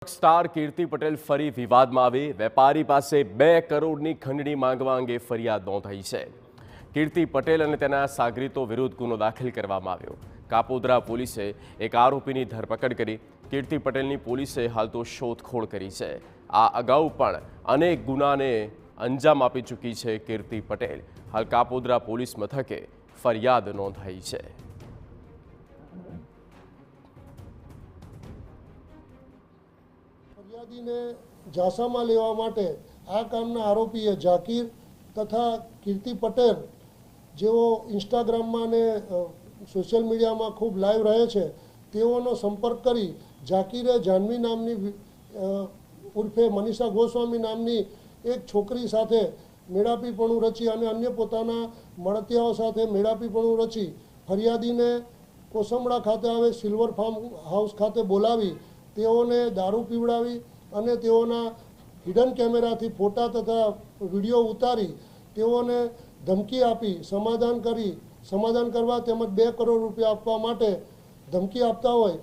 Star કીર્તિ પટેલ ફરી વિવાદમાં આવી। વેપારી પાસે 2 કરોડની ખંડણી માંગવા અંગે ફરિયાદ નોંધાઈ છે। કીર્તિ પટેલ અને તેના સાગરીતો વિરુદ્ધ ગુનો દાખલ કરવામાં આવ્યો। કાપોદ્રા પોલીસે એક આરોપીની ધરપકડ કરી। કીર્તિ પટેલની પોલીસે હાલ તો શોધખોળ કરી છે। આ અગાઉ પણ અનેક ગુનાને અંજામ આપી ચૂકી છે કીર્તિ પટેલ। હાલ કાપોદ્રા પોલીસ મથકે ફરિયાદ નોંધાઈ છે। ફરિયાદીને ઝાંસામાં લેવા માટે આ કામના આરોપીએ ઝાકીર તથા કીર્તિ પટેલ જેઓ ઇન્સ્ટાગ્રામમાં અને સોશિયલ મીડિયામાં ખૂબ લાઈવ રહે છે તેઓનો સંપર્ક કરી ઝાકીરે જાહ્નવી નામની ઉર્ફે મનીષા ગોસ્વામી નામની એક છોકરી સાથે મેળાપીપણું રચી અને અન્ય પોતાના મળતિયાઓ સાથે મેળાપીપણું રચી ફરિયાદીને કોસંબડા ખાતે આવે સિલ્વર ફાર્મ હાઉસ ખાતે બોલાવી તેઓને દારૂ પીવડાવી અને તેઓના હિડન કેમેરાથી ફોટા તથા વિડીયો ઉતારી તેઓને ધમકી આપી સમાધાન કરવા તેમજ 2 કરોડ રૂપિયા આપવા માટે ધમકી આપતા હોય